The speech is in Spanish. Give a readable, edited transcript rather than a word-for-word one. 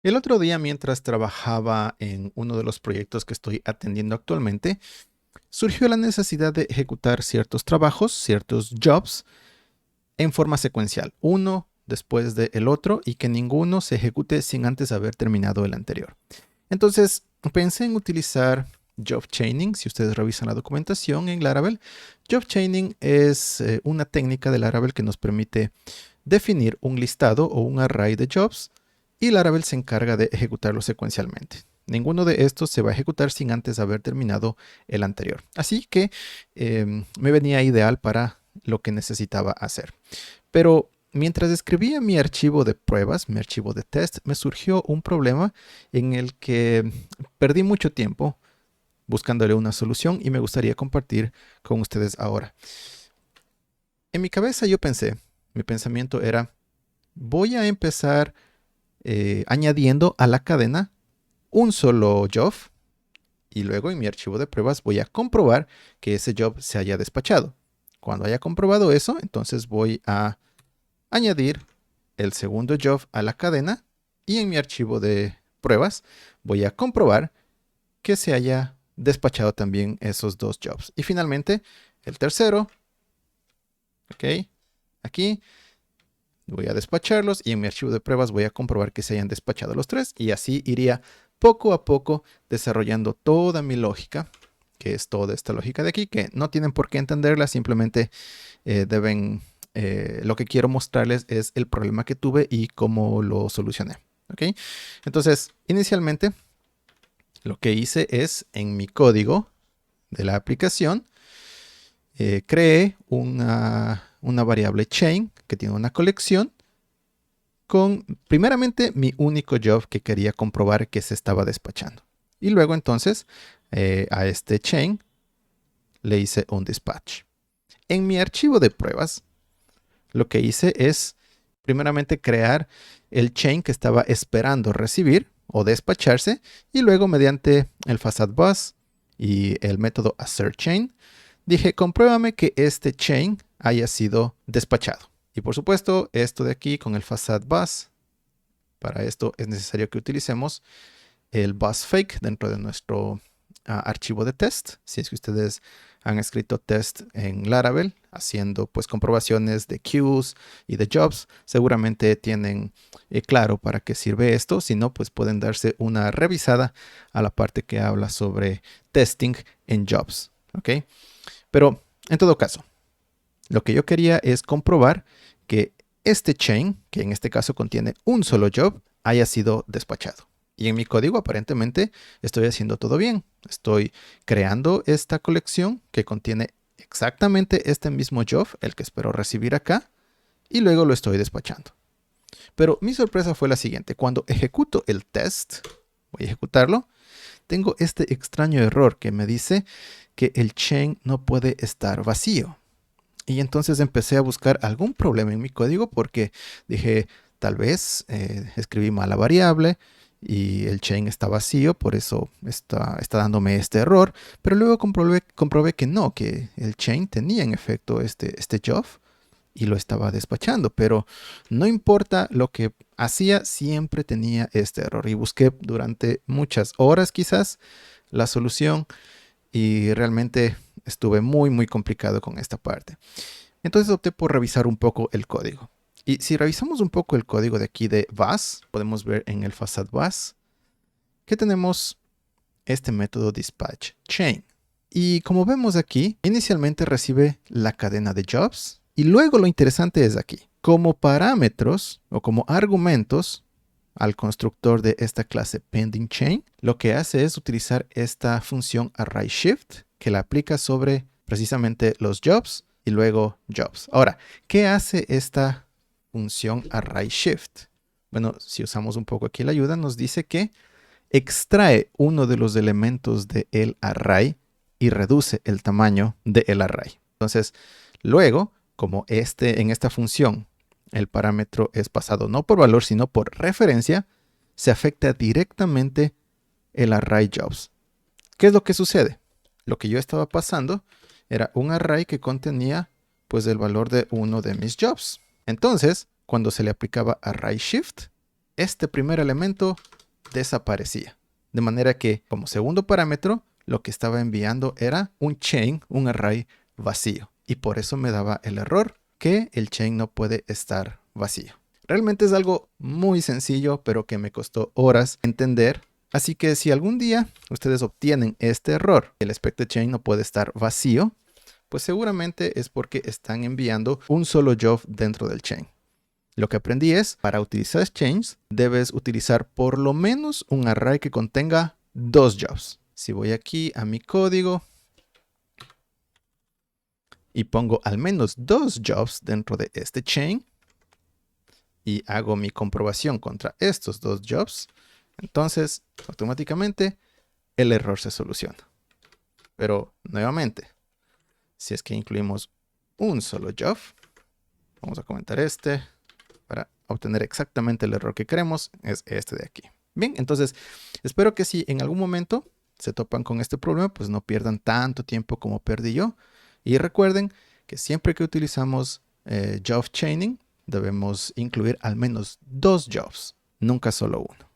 El otro día, mientras trabajaba en uno de los proyectos que estoy atendiendo actualmente, surgió la necesidad de ejecutar ciertos trabajos, ciertos jobs, en forma secuencial, uno después del otro, y que ninguno se ejecute sin antes haber terminado el anterior. Entonces, pensé en utilizar job chaining. Si ustedes revisan la documentación en Laravel, job chaining es una técnica de Laravel que nos permite definir un listado o un array de jobs, y Laravel se encarga de ejecutarlo secuencialmente. Ninguno de estos se va a ejecutar sin antes haber terminado el anterior. Así que me venía ideal para lo que necesitaba hacer. Pero mientras escribía mi archivo de pruebas, mi archivo de test, me surgió un problema en el que perdí mucho tiempo buscándole una solución y me gustaría compartir con ustedes ahora. En mi cabeza yo pensé, mi pensamiento era, voy a empezar añadiendo a la cadena un solo job, y luego en mi archivo de pruebas voy a comprobar que ese job se haya despachado. Cuando haya comprobado eso, entonces voy a añadir el segundo job a la cadena, y en mi archivo de pruebas voy a comprobar que se haya despachado también esos dos jobs. Y finalmente el tercero, ok, aquí voy a despacharlos, y en mi archivo de pruebas voy a comprobar que se hayan despachado los tres, y así iría poco a poco desarrollando toda mi lógica, que es toda esta lógica de aquí, que no tienen por qué entenderla, simplemente lo que quiero mostrarles es el problema que tuve y cómo lo solucioné. ¿Ok? Entonces, inicialmente, lo que hice es, en mi código de la aplicación, creé una variable chain que tiene una colección con, primeramente, mi único job que quería comprobar que se estaba despachando. Y luego, entonces, a este chain le hice un dispatch. En mi archivo de pruebas, lo que hice es, primeramente, crear el chain que estaba esperando recibir o despacharse, y luego, mediante el facade_bus y el método assertChain, dije, compruébame que este chain haya sido despachado. Y por supuesto, esto de aquí con el facade_bus, para esto es necesario que utilicemos el bus fake dentro de nuestro archivo de test. Si es que ustedes han escrito test en Laravel haciendo pues comprobaciones de queues y de jobs, seguramente tienen claro para qué sirve esto. Si no, pues pueden darse una revisada a la parte que habla sobre testing en jobs. ¿Ok? Pero en todo caso, lo que yo quería es comprobar que este chain, que en este caso contiene un solo job, haya sido despachado. Y en mi código aparentemente estoy haciendo todo bien. Estoy creando esta colección que contiene exactamente este mismo job, el que espero recibir acá, y luego lo estoy despachando. Pero mi sorpresa fue la siguiente. Cuando ejecuto el test, voy a ejecutarlo, tengo este extraño error que me dice que el chain no puede estar vacío. Y entonces empecé a buscar algún problema en mi código, porque dije, tal vez escribí mal la variable y el chain está vacío, por eso está dándome este error. Pero luego comprobé que no, que el chain tenía en efecto este job y lo estaba despachando. Pero no importa lo que hacía, siempre tenía este error. Y busqué durante muchas horas quizás la solución, y realmente estuve muy complicado con esta parte. Entonces opté por revisar un poco el código. Y si revisamos un poco el código de aquí de bus, podemos ver en el facade_bus que tenemos este método dispatch chain. Y como vemos aquí, inicialmente recibe la cadena de jobs, y luego lo interesante es aquí. Como parámetros o como argumentos al constructor de esta clase pending chain, lo que hace es utilizar esta función arrayShift, que la aplica sobre precisamente los jobs y luego jobs. Ahora, ¿qué hace esta función arrayShift? Bueno, si usamos un poco aquí la ayuda, nos dice que extrae uno de los elementos del array y reduce el tamaño del array. Entonces, luego, como en esta función el parámetro es pasado no por valor, sino por referencia, se afecta directamente el array jobs. ¿Qué es lo que sucede? Lo que yo estaba pasando era un array que contenía pues el valor de uno de mis jobs. Entonces, cuando se le aplicaba array shift, este primer elemento desaparecía. De manera que, como segundo parámetro, lo que estaba enviando era un chain, un array vacío. Y por eso me daba el error que el chain no puede estar vacío. Realmente es algo muy sencillo, pero que me costó horas entender. Así que si algún día ustedes obtienen este error, el expected chain no puede estar vacío, pues seguramente es porque están enviando un solo job dentro del chain. Lo que aprendí es, para utilizar chains, debes utilizar por lo menos un array que contenga 2 jobs. Si voy aquí a mi código y pongo al menos 2 jobs dentro de este chain y hago mi comprobación contra estos 2 jobs, entonces automáticamente el error se soluciona. Pero nuevamente, si es que incluimos un solo job, vamos a comentar este para obtener exactamente el error que queremos, es este de aquí. Bien, entonces espero que si en algún momento se topan con este problema, pues no pierdan tanto tiempo como perdí yo. Y recuerden que siempre que utilizamos job chaining, debemos incluir al menos 2 jobs, nunca solo uno.